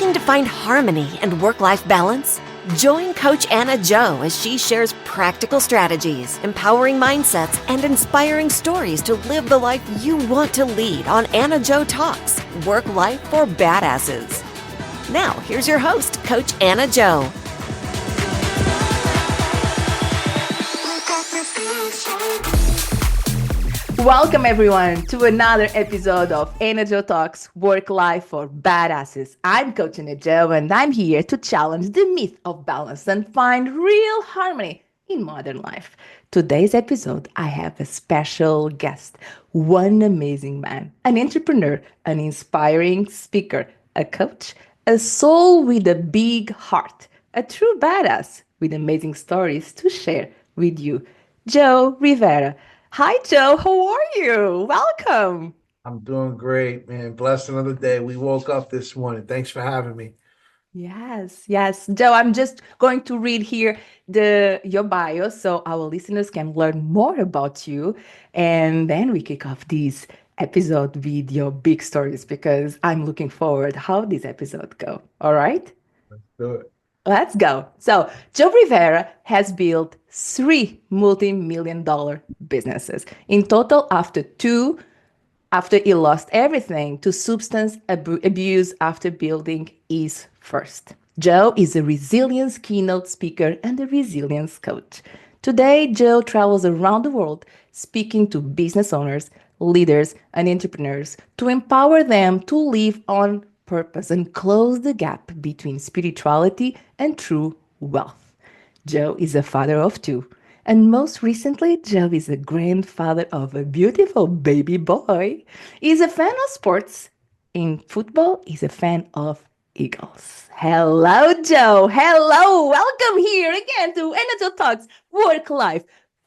Looking to find harmony and work-life balance? Join Coach AnnaJo as she shares practical strategies, empowering mindsets, and inspiring stories to live the life you want to lead on AnnaJoTalks, Work Life for Badasses. Now, here's your host, Coach AnnaJo. Welcome everyone to another episode of AnnaJoTalks, Work Life for Badasses. I'm Coach AnnaJo and I'm here to challenge the myth of balance and find real harmony in modern life. Today's episode, I have a special guest, one amazing man, an entrepreneur, an inspiring speaker, a coach, a soul with a big heart, a true badass with amazing stories to share with you, Joe Rivera. Hi, Joe. How are you? Welcome. I'm doing great, man. Blessed another day. We woke up this morning. Thanks for having me. Yes. Joe, I'm just going to read here your bio so our listeners can learn more about you. And then we kick off this episode with your big stories because I'm looking forward how this episode go. All right? Let's do it. Let's go. So, Joe Rivera has built 3 multi-million-dollar businesses in total after he lost everything to substance abuse after building his first. Joe is a resilience keynote speaker and a resilience coach. Today, Joe travels around the world speaking to business owners, leaders, and entrepreneurs to empower them to live on purpose and close the gap between spirituality and true wealth. Joe is a father of 2. And most recently, Joe is a grandfather of a beautiful baby boy. He's a fan of sports. In football, he's a fan of Eagles. Hello, Joe. Hello. Welcome here again to AnnaJoTalks, Work Life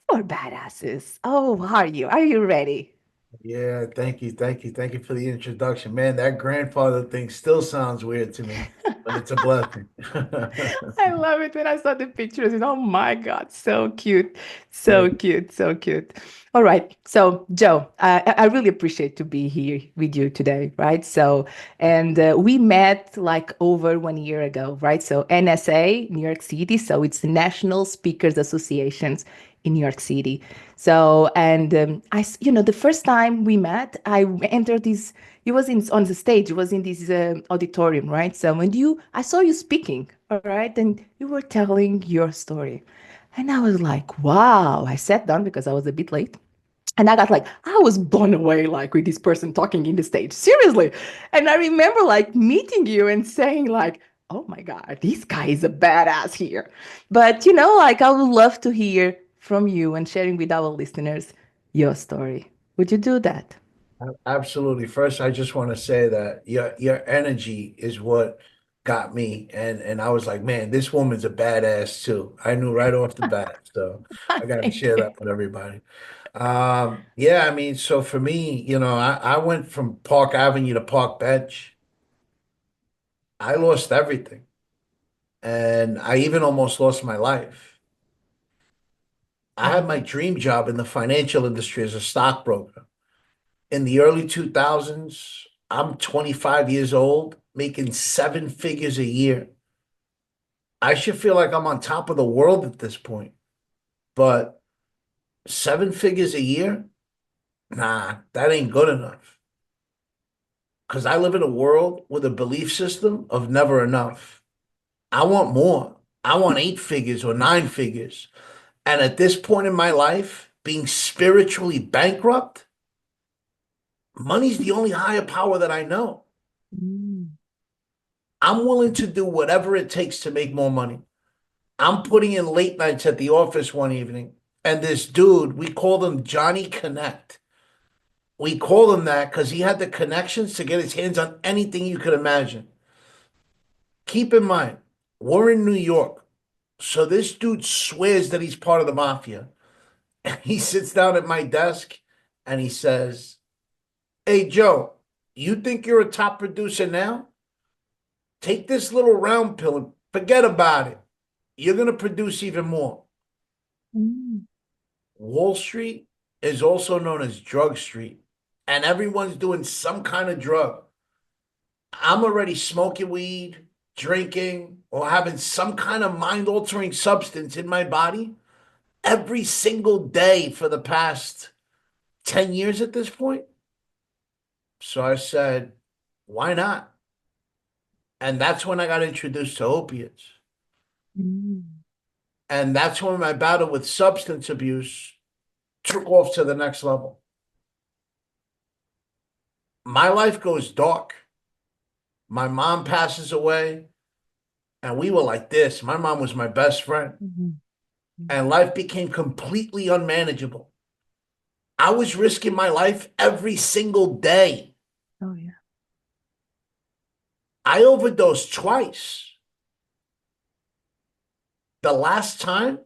for Badasses. Oh, how are you? Are you ready? Yeah, thank you. Thank you for the introduction. Man, that grandfather thing still sounds weird to me, but it's a blessing. I love it when I saw the pictures. Oh my God, so cute. So cute, so cute. All right. So, Joe, I really appreciate to be here with you today, right? So, and we met like over 1 year ago, right? So, NSA, New York City. So, it's the National Speakers Associations in New York City. So, and the first time we met, I entered this. It was on the stage. It was in this auditorium, right? So, I saw you speaking, all right, and you were telling your story, and I was like, wow. I sat down because I was a bit late. And I was blown away, like, with this person talking in the stage, seriously. And I remember, like, meeting you and saying, like, oh my God, this guy is a badass here. But, like, I would love to hear from you and sharing with our listeners your story. Would you do that? Absolutely. First, I just want to say that your energy is what got me, and I was like, man, this woman's a badass too. I knew right off the bat. So I got to Thank share you. that with everybody. Yeah, I mean, so for me, I went from Park Avenue to Park Bench. I lost everything, and I even almost lost my life. I had my dream job in the financial industry as a stockbroker. In the early 2000s, I'm 25 years old, making 7 figures a year. I should feel like I'm on top of the world at this point, but 7 figures a year? Nah, that ain't good enough. Because I live in a world with a belief system of never enough. I want more. I want 8 figures or 9 figures. And at this point in my life, being spiritually bankrupt, money's the only higher power that I know. Mm. I'm willing to do whatever it takes to make more money. I'm putting in late nights at the office one evening, and this dude, we called him Johnny Connect. We called him that because he had the connections to get his hands on anything you could imagine. Keep in mind, we're in New York. So this dude swears that he's part of the mafia. And he sits down at my desk and he says, hey, Joe, you think you're a top producer now? Take this little round pill and forget about it. You're going to produce even more. Mm. Wall Street is also known as Drug Street, and everyone's doing some kind of drug. I'm already smoking weed. drinking, or having some kind of mind-altering substance in my body every single day for the past 10 years at this point. So I said, why not? And that's when I got introduced to opiates. Mm. And that's when my battle with substance abuse took off to the next level. My life goes dark. My mom passes away, and we were like this. My mom was my best friend, and life became completely unmanageable. I was risking my life every single day. Oh, yeah. I overdosed twice. The last time,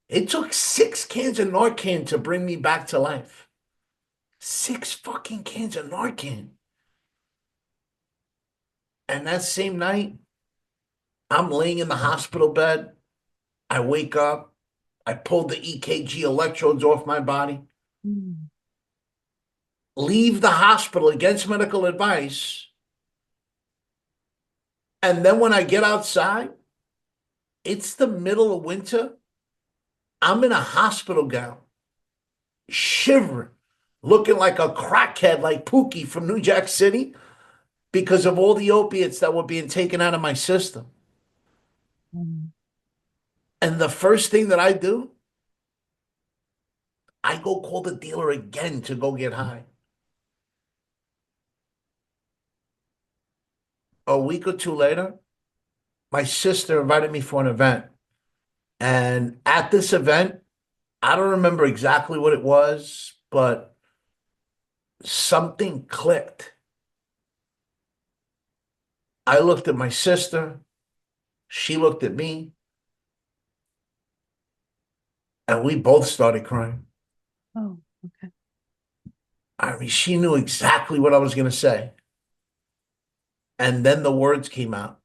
it took 6 cans of Narcan to bring me back to life. 6 fucking cans of Narcan. And that same night, I'm laying in the hospital bed. I wake up. I pulled the EKG electrodes off my body. Mm. Leave the hospital against medical advice. And then when I get outside, it's the middle of winter. I'm in a hospital gown, shivering, looking like a crackhead like Pookie from New Jack City because of all the opiates that were being taken out of my system. Mm. And the first thing that I do, I go call the dealer again to go get high. A week or two later, my sister invited me for an event. And at this event, I don't remember exactly what it was, but something clicked. I looked at my sister, she looked at me, and we both started crying. Oh, okay. I mean, she knew exactly what I was going to say. And then the words came out.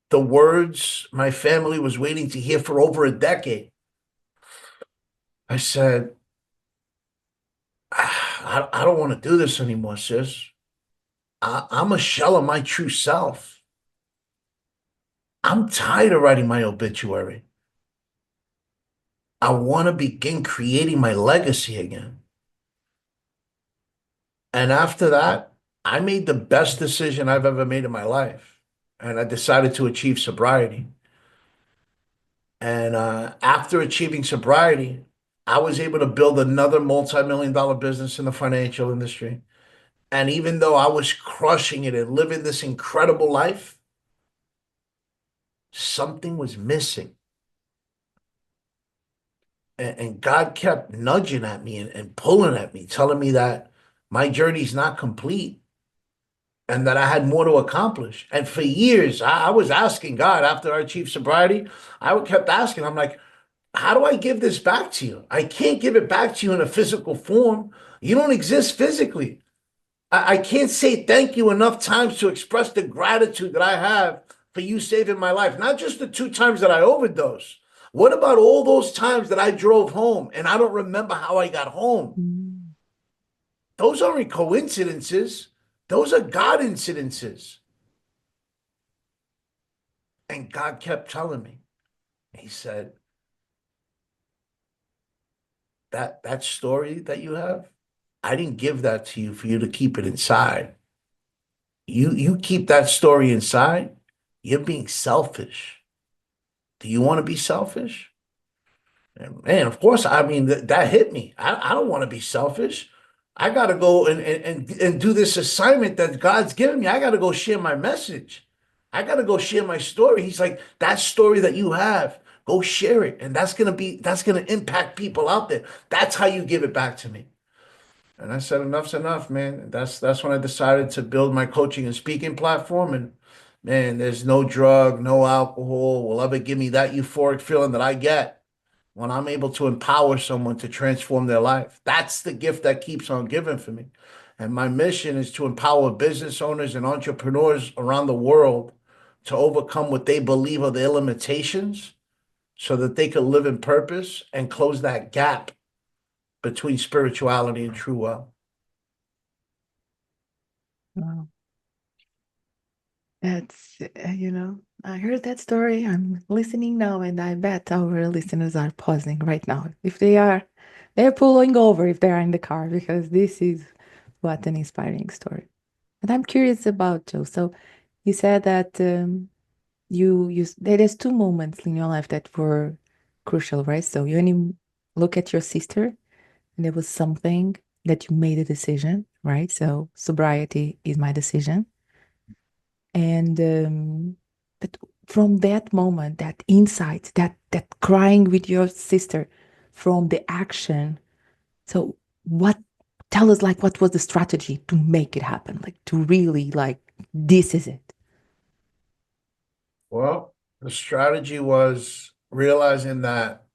The words my family was waiting to hear for over a decade. I said, I don't want to do this anymore, sis. I'm a shell of my true self. I'm tired of writing my obituary. I want to begin creating my legacy again. And after that, I made the best decision I've ever made in my life. And I decided to achieve sobriety. And after achieving sobriety, I was able to build another multi-million-dollar business in the financial industry. And even though I was crushing it and living this incredible life, something was missing. And God kept nudging at me and pulling at me, telling me that my journey's not complete and that I had more to accomplish. And for years, I was asking God after I achieved sobriety, I kept asking, I'm like, how do I give this back to you? I can't give it back to you in a physical form. You don't exist physically. I can't say thank you enough times to express the gratitude that I have for you saving my life. Not just the 2 times that I overdosed. What about all those times that I drove home and I don't remember how I got home? Mm. Those aren't coincidences. Those are God incidences. And God kept telling me, he said, that story that you have, I didn't give that to you for you to keep it inside. You keep that story inside, you're being selfish. Do you want to be selfish? And man, of course, I mean, that hit me. I don't want to be selfish. I got to go and do this assignment that God's given me. I got to go share my message. I got to go share my story. He's like, that story that you have, go share it. And that's going to impact people out there. That's how you give it back to me. And I said, enough's enough, man. That's when I decided to build my coaching and speaking platform. And man, there's no drug, no alcohol will ever give me that euphoric feeling that I get when I'm able to empower someone to transform their life. That's the gift that keeps on giving for me. And my mission is to empower business owners and entrepreneurs around the world to overcome what they believe are their limitations so that they can live in purpose and close that gap between spirituality and true wealth. Wow. That's, I heard that story. I'm listening now, and I bet our listeners are pausing right now. If they are, they're pulling over if they are in the car because this is what an inspiring story. And I'm curious about Joe. So you said that there is two moments in your life that were crucial, right? So you only look at your sister, and there was something that you made a decision, right? So sobriety is my decision. And but from that moment, that insight, that crying with your sister, from the action. So what? Tell us, like, what was the strategy to make it happen? Like, to really, like, this is it. Well, the strategy was realizing that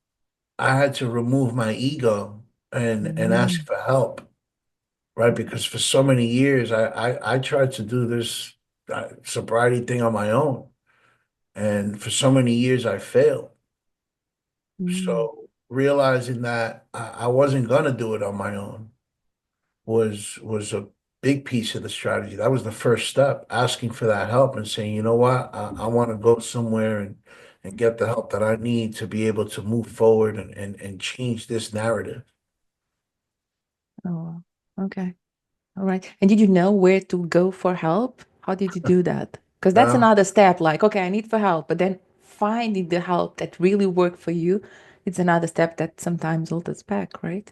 I had to remove my ego and ask Mm, for help, right? Because for so many years, I tried to do this sobriety thing on my own, and for so many years, I failed. mm, So realizing that I wasn't gonna do it on my own was a big piece of the strategy. That was the first step, asking for that help and saying, you know what, I want to go somewhere and get the help that I need to be able to move forward and change this narrative. oh, okay. All right. And did you know where to go for help? How did you do that? Because that's No, another step. Like, okay, I need for help, but then finding the help that really worked for you, it's another step that sometimes holds us back, right?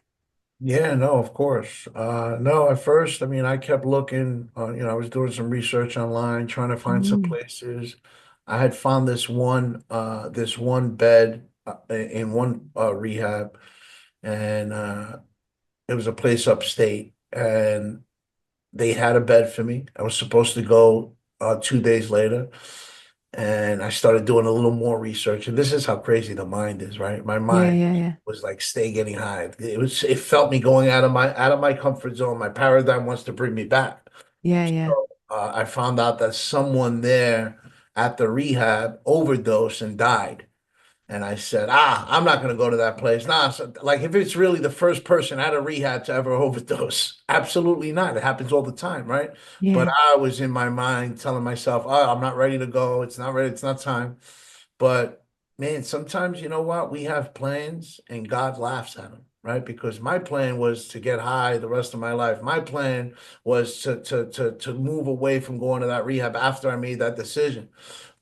yeah, no, of course. No, at first, I mean, I kept looking, I was doing some research online, trying to find some Mm, places. I had found this one bed in one rehab, and it was a place upstate, and they had a bed for me. I was supposed to go 2 days later, and I started doing a little more research. And this is how crazy the mind is, right? My yeah, mind yeah, yeah, was like, stay getting high. It felt me going out of my comfort zone. My paradigm wants to bring me back. yeah, yeah, So I found out that someone there at the rehab overdosed and died. And I said, I'm not going to go to that place. Nah, so, like if it's really the first person out of rehab to ever overdose, absolutely not. It happens all the time, right? But yeah, I was in my mind telling myself, oh, I'm not ready to go. It's not ready. It's not time. But man, sometimes you know what? We have plans and God laughs at them, right? Because my plan was to get high the rest of my life. My plan was to move away from going to that rehab after I made that decision.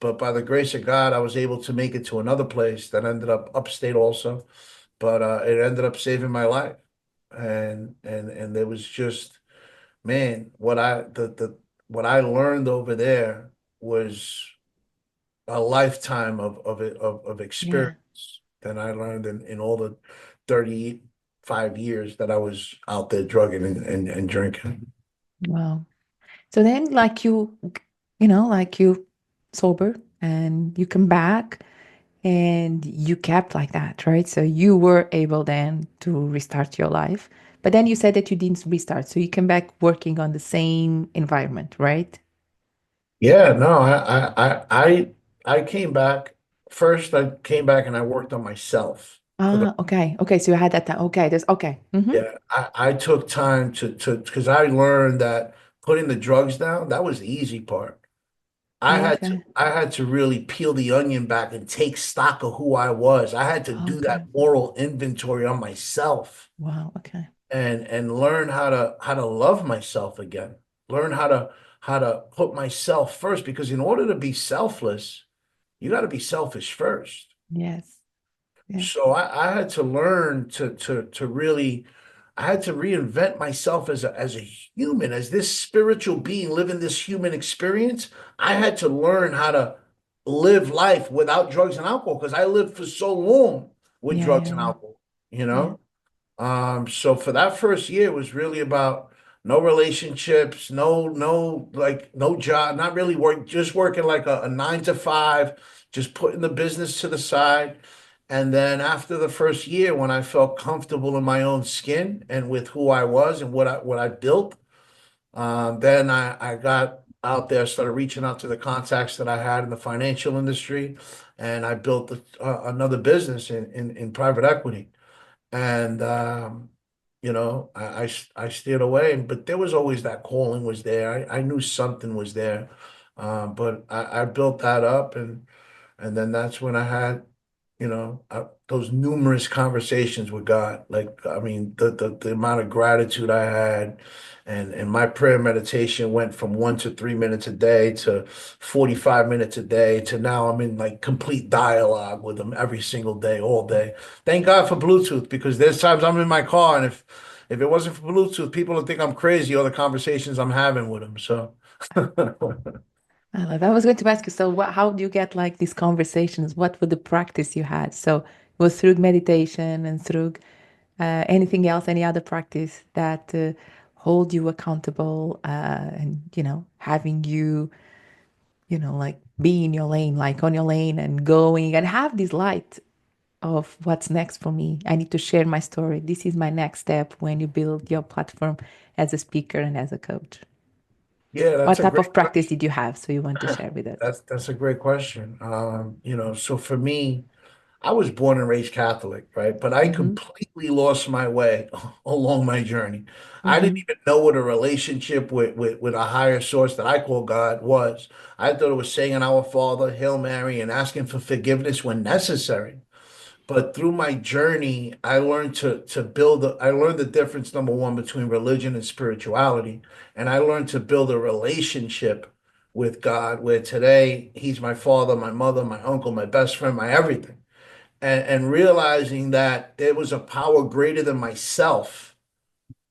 But by the grace of God, I was able to make it to another place that ended up upstate also. But it ended up saving my life. And there was just, man, what I learned over there was a lifetime of yeah. experience that I learned in all the 35 years that I was out there drugging and drinking. Wow. So then, like like you sober and you come back and you kept like that, right? So you were able then to restart your life. But then you said that you didn't restart. So you came back working on the same environment, right? Yeah, no, I came back. First, I came back and I worked on myself for the Ah, okay. Okay. So you had that time. Okay. There's okay. Mm-hmm. yeah. I took time to because I learned that putting the drugs down, that was the easy part. Okay. I had to really peel the onion back and take stock of who I was. I had to do Okay. that moral inventory on myself Wow. Okay. and learn how to love myself again. Learn how to put myself first because in order to be selfless, you got to be selfish first. Yes. Yes. So I had to learn to really I had to reinvent myself as a human, as this spiritual being living this human experience. I had to learn how to live life without drugs and alcohol because I lived for so long with Yeah. drugs Yeah. and Yeah. alcohol, you Yeah. know? So for that first year, it was really about no relationships, no job, not really work, just working like a 9 to 5, just putting the business to the side. And then after the first year, when I felt comfortable in my own skin and with who I was and what I built, then I got out there, started reaching out to the contacts that I had in the financial industry, and I built another business in private equity. And I steered away, but there was always that calling was there. I knew something was there. But I built that up, and then that's when I had, those numerous conversations with God. Like, I mean, the amount of gratitude I had, and my prayer meditation went from 1 to 3 minutes a day to 45 minutes a day to now I'm in like complete dialogue with him every single day, all day. Thank God for Bluetooth, because there's times I'm in my car, and if it wasn't for Bluetooth, people would think I'm crazy, all the conversations I'm having with him. So I love. I was going to ask you, so how do you get like these conversations? What were the practice you had? So it was through meditation and through anything else, any other practice that hold you accountable, and having you, like be in your lane, like on your lane and going and have this light of what's next for me. I need to share my story. This is my next step when you build your platform as a speaker and as a coach. yeah, that's What a type great of practice did you have? So you want to share with us? That's a great question. So for me, I was born and raised Catholic, right? But I Mm-hmm. completely lost my way along my journey. I didn't Mm-hmm. even know what a relationship with a higher source that I call God was. I thought it was saying an Our Father, Hail Mary, and asking for forgiveness when necessary. But through my journey, I learned I learned the difference, number one, between religion and spirituality. And I learned to build a relationship with God, where today He's my father, my mother, my uncle, my best friend, my everything. And realizing that there was a power greater than myself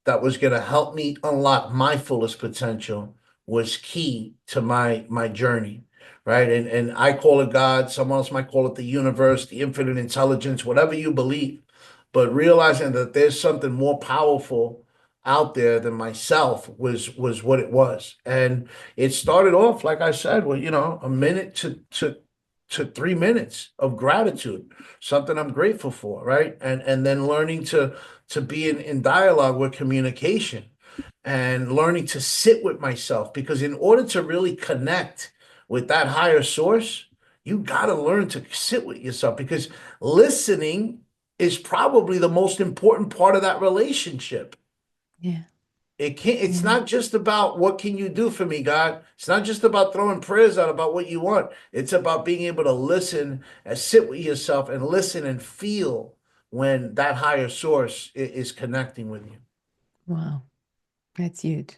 that was going to help me unlock my fullest potential was key to my journey, right? And I call it God. Someone else might call it the universe, the infinite intelligence, whatever you believe. But realizing that there's something more powerful out there than myself was what it was. And it started off, like I said, with a minute to 3 minutes of gratitude, something I'm grateful for, right? And then learning to be in dialogue with communication, and learning to sit with myself, because in order to really connect with that higher source, you got to learn to sit with yourself, because listening is probably the most important part of that relationship. Yeah. It's Yeah. not just about what can you do for me, God. It's not just about throwing prayers out about what you want. It's about being able to listen and sit with yourself and listen and feel when that higher source is connecting with you. Wow. That's huge.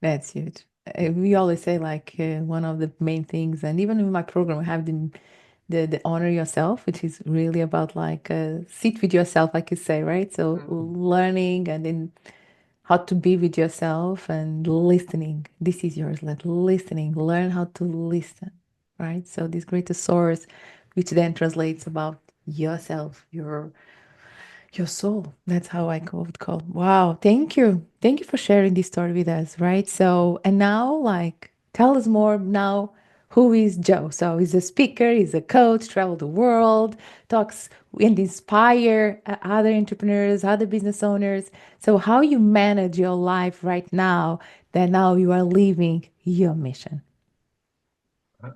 That's huge. We always say like one of the main things, and even in my program, we have the honor yourself, which is really about like sit with yourself, like you say, right? So Mhm. learning and then how to be with yourself and listening. This is yours, like listening. Learn how to listen, right? So this greater source, which then translates about yourself, your soul. That's how I would call. Wow. Thank you. Thank you for sharing this story with us. Right. So, and now, like, tell us more now. Who is Joe? So he's a speaker, he's a coach, travel the world, talks and inspire other entrepreneurs, other business owners. So how you manage your life right now that now you are living your mission.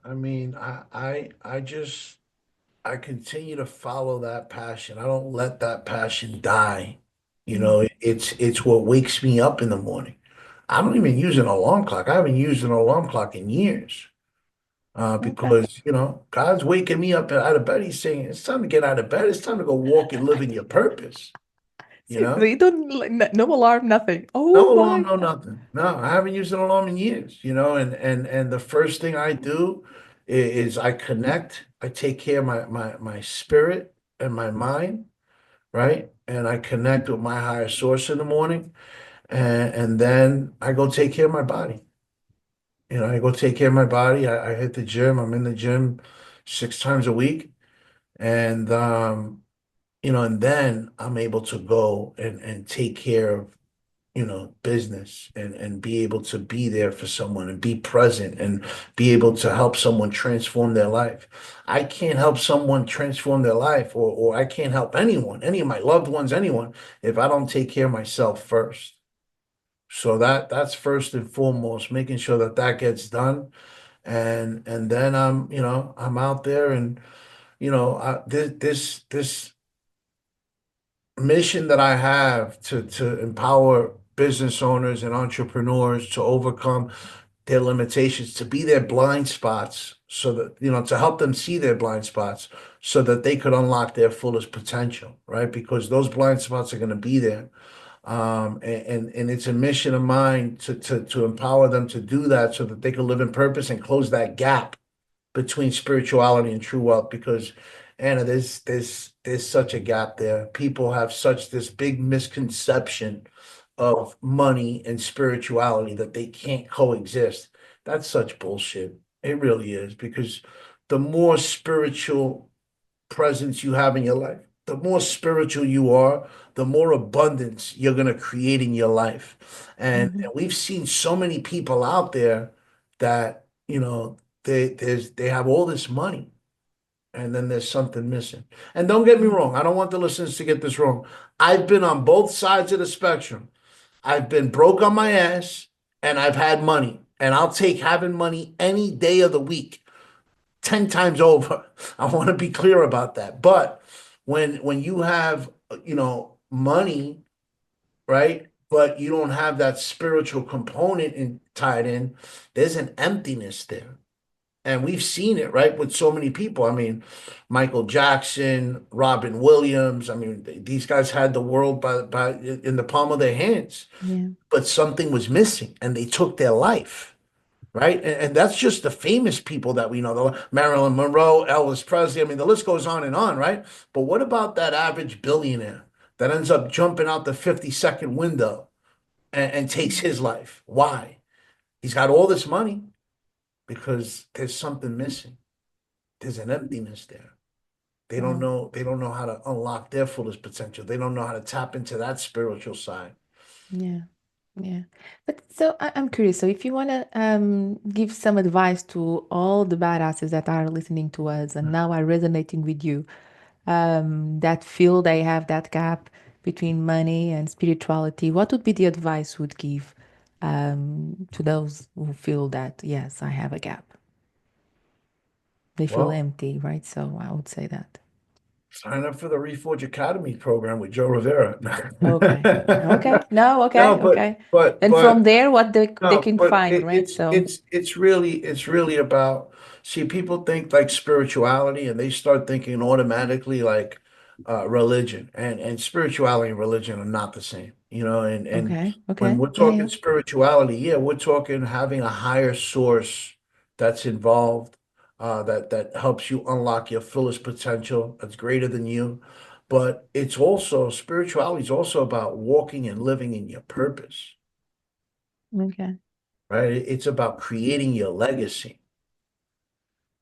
I mean, I continue to follow that passion. I don't let that passion die. Mm. It's what wakes me up in the morning. I don't even use an alarm clock. I haven't used an alarm clock in years. Okay. Because God's waking me up out of bed. He's saying it's time to get out of bed. It's time to go walk and live in your purpose. You So know, you don't, no alarm, nothing. Oh no alarm, my no God. nothing. No, I haven't used an alarm in years. And the first thing I do is I connect. I take care of my spirit and my mind, right? And I connect with my higher source in the morning, and then I go take care of my body. I go take care of my body. I hit the gym. I'm in the gym 6 times a week. And then I'm able to go and take care of, business, and be able to be there for someone and be present and be able to help someone transform their life. I can't help someone transform their life, or I can't help anyone, any of my loved ones, anyone, if I don't take care of myself first. So that's first and foremost, making sure that that gets done. And then I'm out there, and this mission that I have to empower business owners and entrepreneurs to overcome their limitations, to be their blind spots so that, to help them see their blind spots so that they could unlock their fullest potential, right? Because those blind spots are going to be there. And it's a mission of mine to empower them to do that so that they can live in purpose and close that gap between spirituality and true wealth. Because Anna, there's such a gap there. People have such this big misconception of money and spirituality that they can't coexist. That's such bullshit. It really is, because the more spiritual presence you have in your life, the more spiritual you are, the more abundance you're going to create in your life. And we've seen so many people out there that, they have all this money and then there's something missing. And don't get me wrong, I don't want the listeners to get this wrong. I've been on both sides of the spectrum. I've been broke on my ass and I've had money. And I'll take having money any day of the week, 10 times over. I want to be clear about that. But when you have, money, right? But you don't have that spiritual component tied in, there's an emptiness there. And we've seen it, right, with so many people. I mean, Michael Jackson, Robin Williams. I mean, these guys had the world by in the palm of their hands, Yeah. but something was missing, and they took their life, right? And that's just the famous people that we know, the Marilyn Monroe, Elvis Presley. I mean, the list goes on, right? But what about that average billionaire that ends up jumping out the 50-second window and takes his life? Why? He's got all this money because there's something missing. There's an emptiness there. Wow. They don't know how to unlock their fullest potential. They don't know how to tap into that spiritual side. Yeah. Yeah. But so I'm curious. So if you want to give some advice to all the badasses that are listening to us and now are resonating with you, that feel they have that gap between money and spirituality, what would be the advice you would give to those who feel that, yes, I have a gap? They feel Well, empty, right? So I would say that. sign up for the Reforge Academy program with Joe Rivera. Okay. Okay. No, No, okay. but Okay. but And from but there, what they no, can but find, right? So, it's really about, see, people think like spirituality and they start thinking automatically like religion, and spirituality and religion are not the same, and okay. when Okay. we're Yeah. talking Yeah. spirituality, yeah, we're talking having a higher source that's involved, that helps you unlock your fullest potential, that's greater than you. But it's also, spirituality is also about walking and living in your purpose, Okay. right? It's about creating your legacy.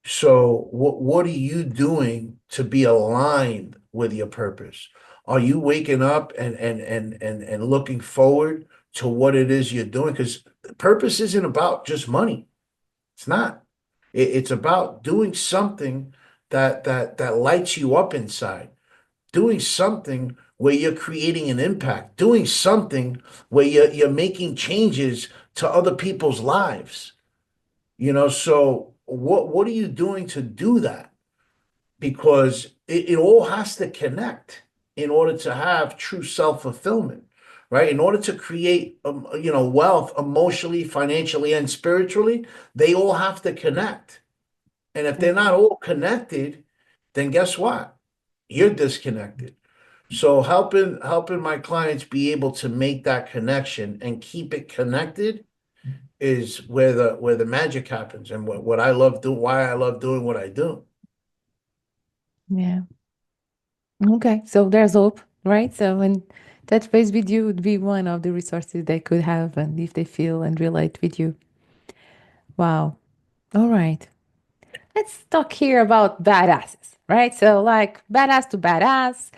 So what are you doing to be aligned with your purpose? Are you waking up and looking forward to what it is you're doing? Because purpose isn't about just money. It's not. It's about doing something that lights you up inside, doing something where you're creating an impact, doing something where you're making changes to other people's lives. So what are you doing to do that? Because it all has to connect in order to have true self-fulfillment, right? In order to create, wealth emotionally, financially, and spiritually, they all have to connect. And if they're not Okay. all connected, then guess what? You're disconnected. So helping my clients be able to make that connection and keep it connected is where the magic happens, and what I love doing, why I love doing what I do. Yeah. Okay. So there's hope, right? So when touch base with you would be one of the resources they could have, and if they feel and relate with you. Wow. All right. Let's talk here about badasses, right? So like badass to badass.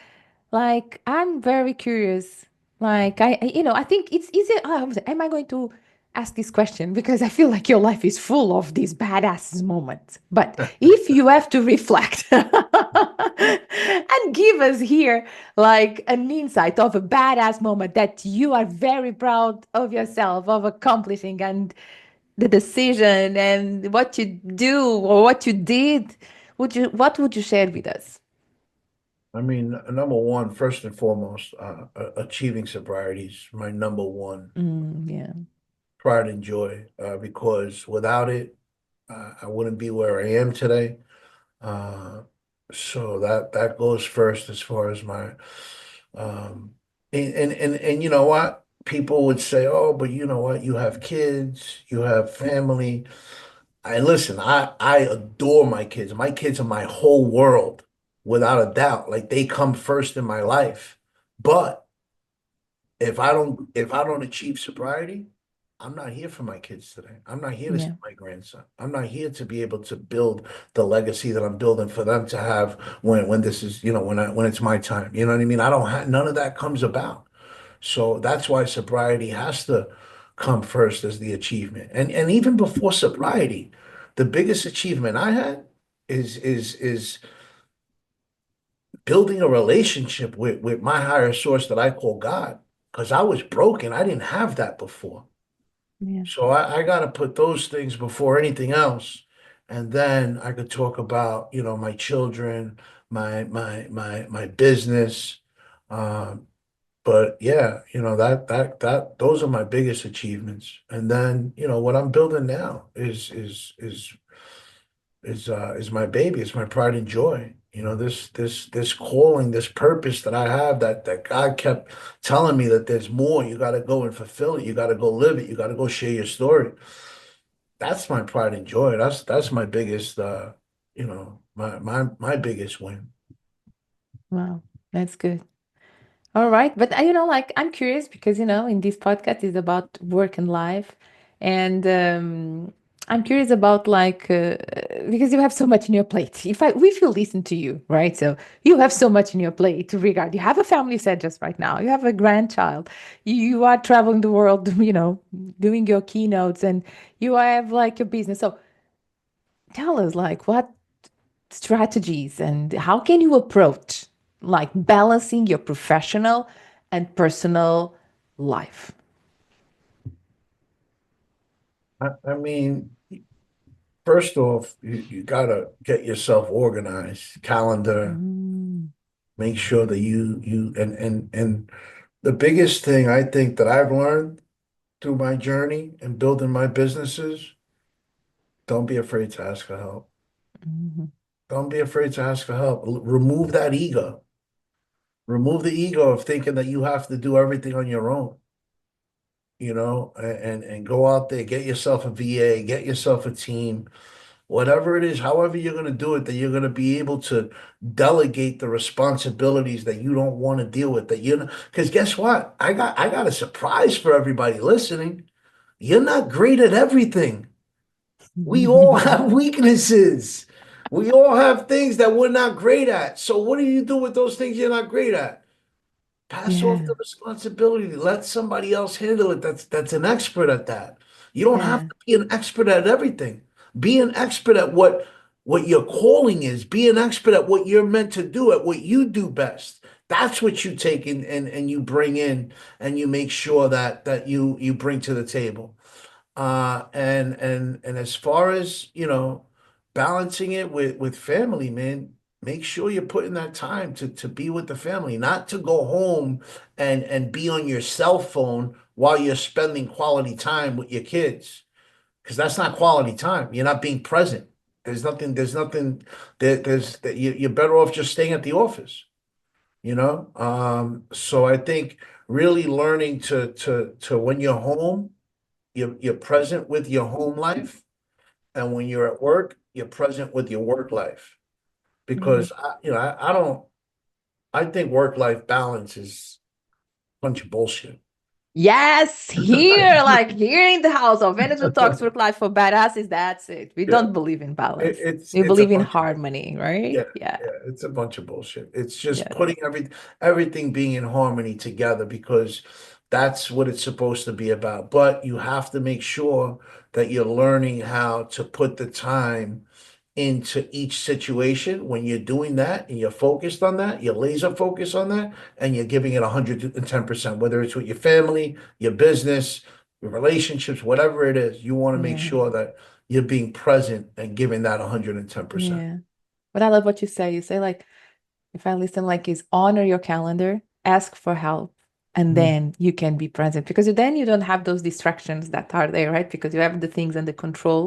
Like I'm very curious. Like I think it's easy. Am I going to ask this question because I feel like your life is full of these badass moments. But if you have to reflect and give us here like an insight of a badass moment that you are very proud of yourself of accomplishing and the decision and what you do or what you did, what would you share with us? I mean, number one, first and foremost, achieving sobriety is my number one Yeah. pride and joy, because without it, I wouldn't be where I am today. Uh, so that goes first as far as my um and you know what? People would say, "Oh, but you know what? You have kids, you have family." I listen, I adore my kids. My kids are my whole world, without a doubt. Like they come first in my life. But if I don't achieve sobriety, I'm not here for my kids today. I'm not here to see Yeah. my grandson. I'm not here to be able to build the legacy that I'm building for them to have when this is, when it's my time. You know what I mean? I don't have none of that comes about. So that's why sobriety has to come first as the achievement. And even before sobriety, the biggest achievement I had is building a relationship with my higher source that I call God. Because I was broken. I didn't have that before. Yeah. So I got to put those things before anything else. And then I could talk about, my children, my business. Um, but yeah, those are my biggest achievements. And then, what I'm building now is my baby. It's my pride and joy. This calling, this purpose that I have, that God kept telling me that there's more. You got to go and fulfill it. You got to go live it. You got to go share your story. That's my pride and joy. That's my biggest my biggest win. Wow. That's good. All right. But like I'm curious because in this podcast is about work and life. And I'm curious about like because you have so much in your plate. If you listen to you, right? So you have so much in your plate to regard. You have a family, you said just right now. You have a grandchild. You are traveling the world, doing your keynotes, and you have like your business. So tell us like what strategies and how can you approach like balancing your professional and personal life? I mean, first off, you gotta get yourself organized, calendar, Mm, make sure that you and the biggest thing I think that I've learned through my journey and building my businesses, don't be afraid to ask for help. mhm. Don't be afraid to ask for help. Remove that ego. Remove the ego of thinking that you have to do everything on your own, and go out there, get yourself a VA, get yourself a team, whatever it is, however you're going to do it, that you're going to be able to delegate the responsibilities that you don't want to deal with, because guess what? I got a surprise for everybody listening. You're not great at everything. We all have weaknesses. We all have things that we're not great at. So what do you do with those things you're not great at? Pass off Yeah, the responsibility. Let somebody else handle it. That's an expert at that. You don't have yeah, to be an expert at everything. Be an expert at what your calling is. Be an expert at what you're meant to do, at what you do best. That's what you take in and you bring in and you make sure that you bring to the table. And as far as, balancing it with family, man, make sure you're putting that time to be with the family, not to go home and be on your cell phone while you're spending quality time with your kids, because that's not quality time. You're not being present. There's nothing you're better off just staying at the office. So I think really learning to when you're home, you're present with your home life, and when you're at work, you're present with your work life. yeah. Because I don't I think work-life balance is a bunch of bullshit. Yes, here, like here in the house of Energy Talks Work Life for Badasses, that's it. We Yeah, don't believe in balance. We it's a believe in bunch of harmony, yeah, right? Yeah, yeah, it's a bunch of bullshit. It's just yeah, putting everything being in harmony together, because that's what it's supposed to be about. But you have to make sure that you're learning how to put the time into each situation. When you're doing that and you're focused on that, you're laser focused on that, and you're giving it 110%, whether it's with your family, your business, your relationships, whatever it is, you want to make yeah, sure that you're being present and giving that 110%. yeah. But I love what you say. You say like, if I listen, like, is honor your calendar, ask for help, and Mhm. then you can be present, because then you don't have those distractions that are there, right? Because you have the things under control,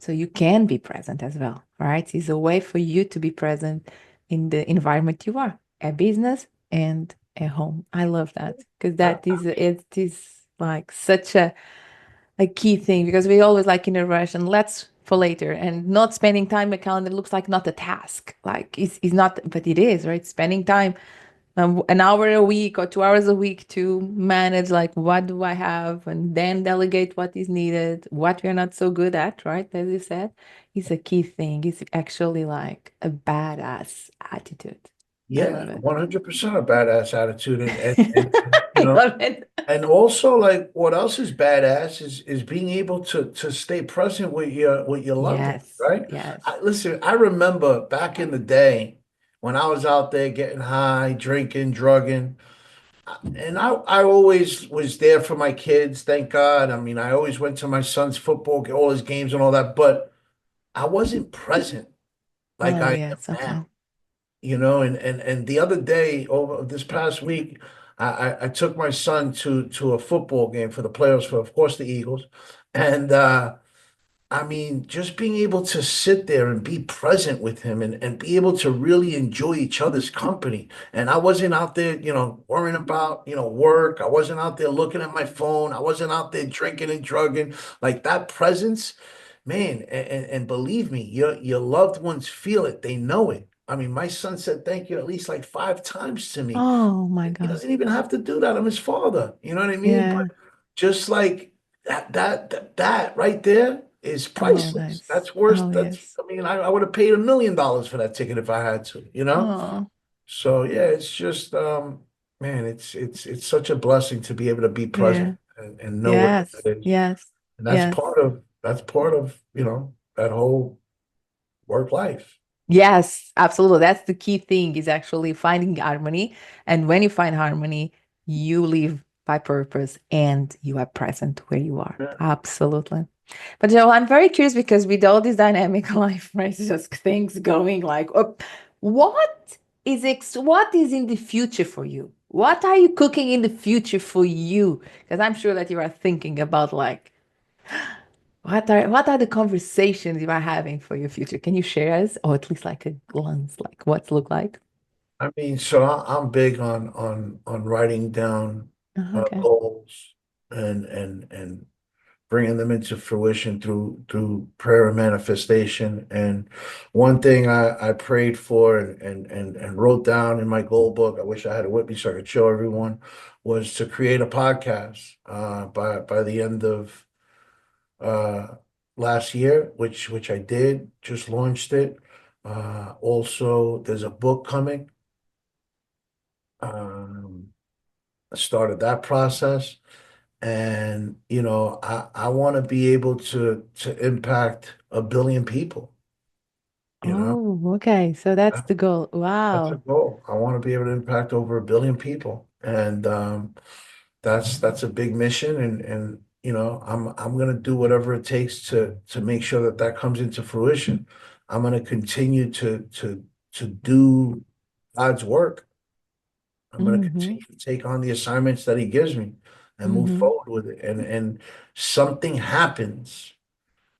so you can be present as well, right? It's a way for you to be present in the environment you are, at business and at home. I love that, because I, that is, it is like such a key thing, because we always like in a rush and let's for later, and not spending time a calendar looks like not a task, like it's not, but it is, right? Spending time, an hour a week or 2 hours a week to manage, like, what do I have, and then delegate what is needed, what we're not so good at, right? As you said, is a key thing. It's actually like a badass attitude. I yeah, love it. 100% a badass attitude. I love it. And also, like, what else is badass is being able to stay present with your loved ones, Yes, right? yes. Listen, I remember back in the day when I was out there getting high, drinking, drugging, and I always was there for my kids, thank God. I mean, I always went to my son's football, all his games and all that, but I wasn't present like Oh, I am yes. Okay. now. And the other day, over this past week, I took my son to a football game for the playoffs for, of course, the Eagles. And I mean, just being able to sit there and be present with him and be able to really enjoy each other's company. And I wasn't out there, worrying about, work. I wasn't out there looking at my phone. I wasn't out there drinking and drugging. Like that presence, man, and believe me, your loved ones feel it. They know it. I mean, my son said thank you at least like 5 times to me. Oh my He God. doesn't even have to do that. I'm his father. You know what I mean? But Yeah. just like that right there is Oh, priceless. nice. That's worth. Oh, That's. yes. I mean, I would have paid $1 million for that ticket if I had to. Oh, So yeah, it's just man, it's such a blessing to be able to be present yeah. and know what Yes. that is. Yes. And Yes. that's part of, that whole work life. Yes, absolutely. That's the key thing, is actually finding harmony. And when you find harmony, you live by purpose and you are present where you are. Yeah. Absolutely. But Joe, I'm very curious, because with all this dynamic life, right? It's just things going like, what is in the future for you? What are you cooking in the future for you? Because I'm sure that you are thinking about, like, what are the conversations you are having for your future? Can you share us, or at least like a glance, like what's look like? I mean, so I'm big on writing down Okay. goals and bringing them into fruition through prayer and manifestation. And one thing I prayed for and wrote down in my goal book, I wish I had it with me so I could show everyone, was to create a podcast by the end of uh, last year, which I did, just launched it. Also, there's a book coming. Um, I started that process. And I want to be able to impact 1 billion people. You know, Oh, okay. So that's That- the goal. that's a Wow. goal. I want to be able to impact over 1 billion people, and that's a big mission. And I'm gonna do whatever it takes to make sure that that comes into fruition. I'm gonna continue to do God's work. I'm going to Mm-hmm. continue to take on the assignments that he gives me and move Mm-hmm. forward with it. And something happens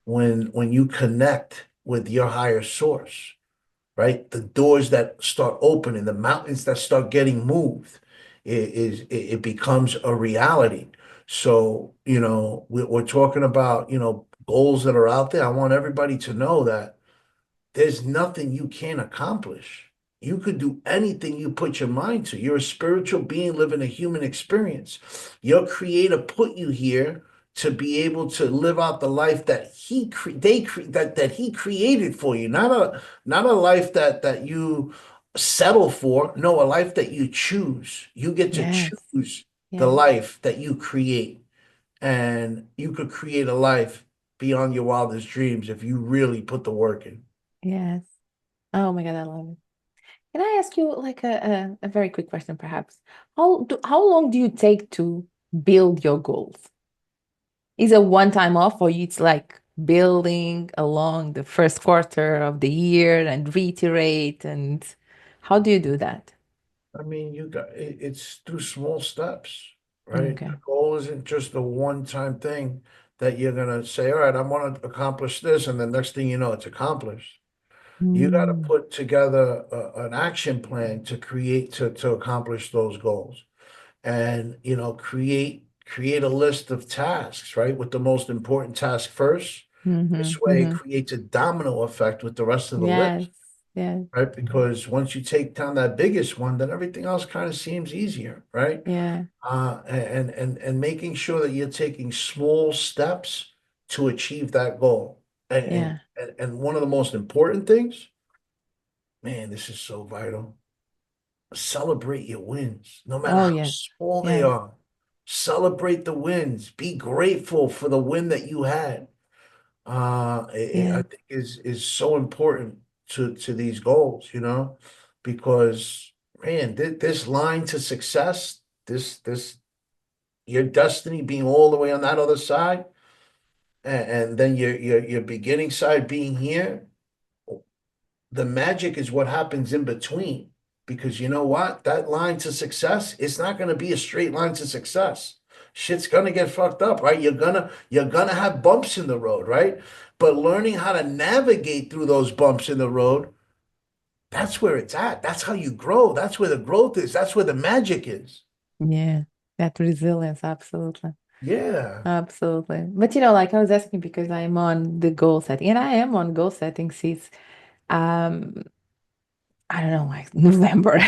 when you connect with your higher source, right? The doors that start opening, the mountains that start getting moved, it becomes a reality. So, we're talking about, goals that are out there. I want everybody to know that there's nothing you can't accomplish. You could do anything you put your mind to. You're a spiritual being living a human experience. Your creator put you here to be able to live out the life that that he created for you. Not a life that you settle for. No, a life that you choose. You get to Yes. choose the Yes. life that you create. And you could create a life beyond your wildest dreams if you really put the work in. Yes. Oh my God, I love it. Can I ask you like a very quick question, perhaps? How long do you take to build your goals? Is it one time off, or it's like building along the first quarter of the year and reiterate? And how do you do that? I mean, it's through small steps, right? Okay. The goal isn't just a one-time thing that you're gonna say, all right, I want to accomplish this, and the next thing you know, it's accomplished. You got to Mm, put together an action plan to create to accomplish those goals, and create a list of tasks, right? With the most important task first. This way, it mm-hmm. creates a domino effect with the rest of the Yes, list, yes, right? Because once you take down that biggest one, then everything else kind of seems easier, right? yeah, And making sure that you're taking small steps to achieve that goal. And and yeah. and one of the most important things, man, this is so vital. Celebrate your wins, no matter Oh, how yes, small they yes, are. Celebrate the wins. Be grateful for the win that you had. I yes, think is so important to these goals, because man, this line to success, this your destiny being all the way on that other side, and then your beginning side being here. The magic is what happens in between. Because you know what? That line to success, it's not going to be a straight line to success. Shit's gonna get fucked up, right? You're gonna have bumps in the road, right? But learning how to navigate through those bumps in the road, that's where it's at. That's how you grow. That's where the growth is. That's where the magic is. yeah. That resilience, absolutely. Yeah. Absolutely. But like I was asking because I'm on the goal setting, and I am on goal setting since um I don't know, like November.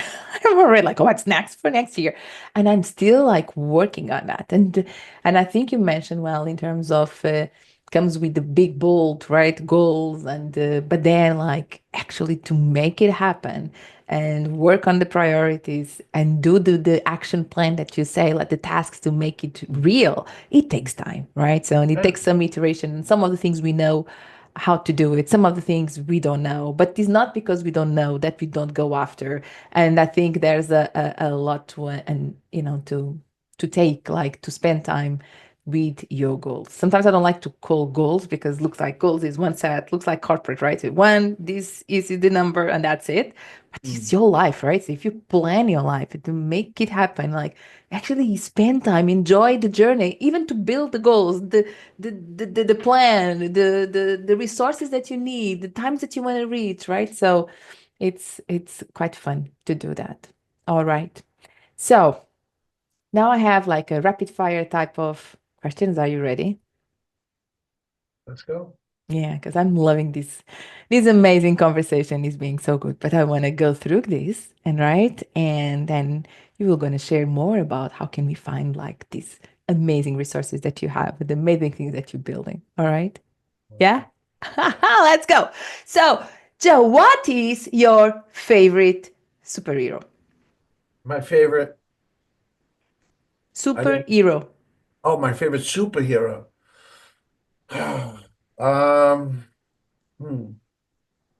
I'm already like, what's next for next year? And I'm still like working on that. And I think you mentioned well in terms of comes with the big bold right goals and but then like actually to make it happen and work on the priorities and do the action plan that you say, like the tasks to make it real. It takes time, right? So and it Yeah. takes some iteration. And some of the things we know how to do it. Some of the things we don't know, but it's not because we don't know that we don't go after. And I think there's a lot to and to take like to spend time with your goals. Sometimes I don't like to call goals because looks like goals is one set, looks like corporate, right? So one, this is the number and that's it. But it's Mm. your life, right? So if you plan your life to make it happen, like actually spend time, enjoy the journey, even to build the goals, the plan, the resources that you need, the times that you want to reach, right? So it's quite fun to do that. All right. So now I have like a rapid fire type of questions. Are you ready? Let's go. Yeah, because I'm loving this amazing conversation is being so good. But I want to go through this and right, and then you were going to share more about how can we find like these amazing resources that you have, the amazing things that you're building. All right. Yeah? Let's go. So, Joe, what is your favorite superhero? My favorite, I didn't, Superhero. oh, my favorite superhero. Um, hmm.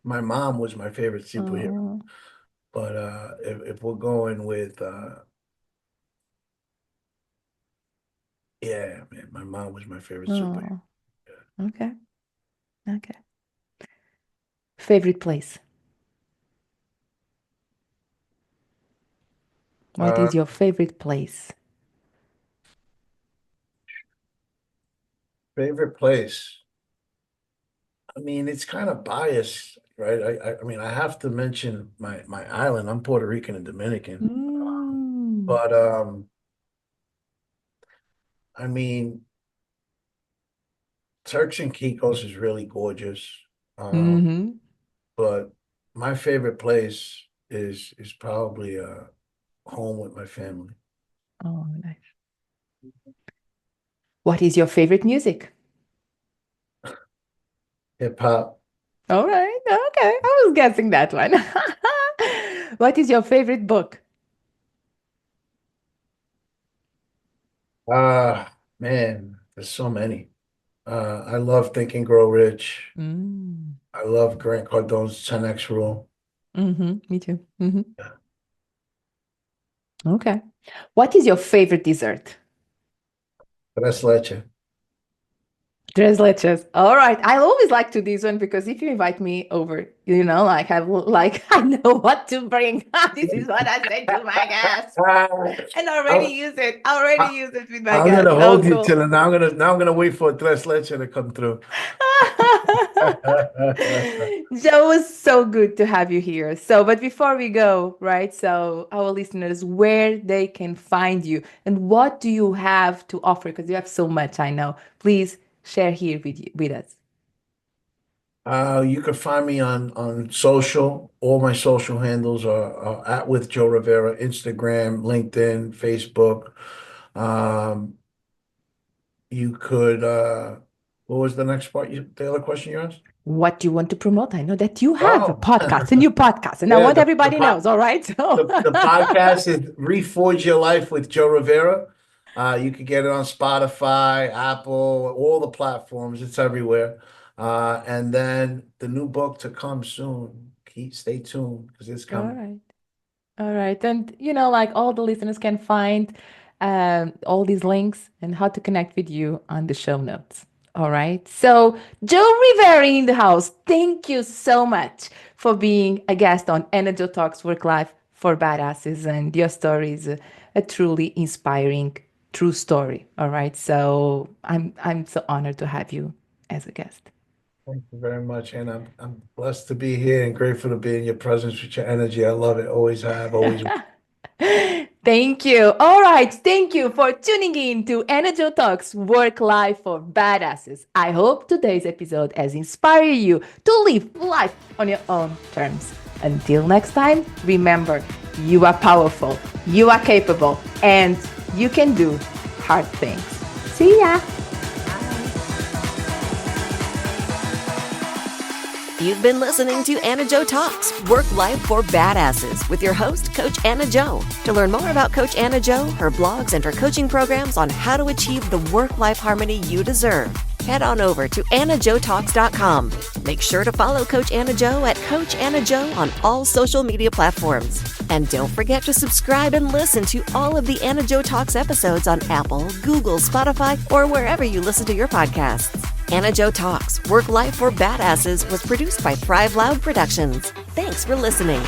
My mom was my favorite superhero. Oh, But if we're going with yeah, man, my mom was my favorite superhero. oh, okay. Okay. Favorite place. What Uh, is your favorite place? favorite place. I mean, it's kind of biased, right? I mean, I have to mention my island. I'm Puerto Rican and Dominican. Mm. But I mean, Turks and Caicos is really gorgeous. Um, Mm-hmm. but my favorite place is probably home with my family. Oh, nice. What is your favorite music? Hip hop. All right. Okay. I was guessing that one. What is your favorite book? Man, there's so many. I love Think and Grow Rich. Mm. I love Grant Cardone's 10X rule. Mm-hmm. Me too. Mm-hmm. Yeah. Okay. What is your favorite dessert? Tres leche. Tres leches. All right. I always like to do this one because if you invite me over, like I know what to bring. This is what I say to my guests. And I already I'm, use it. I already use it with my I'm guests. gonna Oh, hold you cool. till now I'm gonna wait for tres leche to come through. Joe, was so good to have you here. So, but before we go, right? So, our listeners, where they can find you and what do you have to offer? Because you have so much, I know. Please share here with us. You can find me on social. All my social handles are at with Joe Rivera, Instagram, LinkedIn, Facebook. Um, you could what was the next part the other question you asked? What do you want to promote? I know that you have Oh, a new podcast, and I yeah, want everybody knows. All right, so the podcast is Reforge Your Life with Joe Rivera. You can get it on Spotify, Apple, all the platforms. It's everywhere. And then the new book to come soon. Stay tuned because it's all coming. right. All right. And, like all the listeners can find all these links and how to connect with you on the show notes. All right. So, Joe Rivera in the house, thank you so much for being a guest on AnnaJo Talks Work Life for Badasses. And your story is a truly inspiring, true story. All right. So, I'm so honored to have you as a guest. Thank you very much. And I'm blessed to be here and grateful to be in your presence with your energy. I love it. Always have, always. Thank you. All right. Thank you for tuning in to AnnaJo Talks Work Life for Badasses. I hope today's episode has inspired you to live life on your own terms. Until next time, remember, you are powerful, you are capable, and you can do hard things. See ya. You've been listening to AnnaJo Talks, Work Life for Badasses, with your host, Coach AnnaJo. To learn more about Coach AnnaJo, her blogs, and her coaching programs on how to achieve the work-life harmony you deserve, head on over to AnnaJoTalks.com. Make sure to follow Coach AnnaJo at Coach AnnaJo on all social media platforms. And don't forget to subscribe and listen to all of the AnnaJo Talks episodes on Apple, Google, Spotify, or wherever you listen to your podcasts. AnnaJo Talks, Work Life for Badasses was produced by Thrive Loud Productions. Thanks for listening.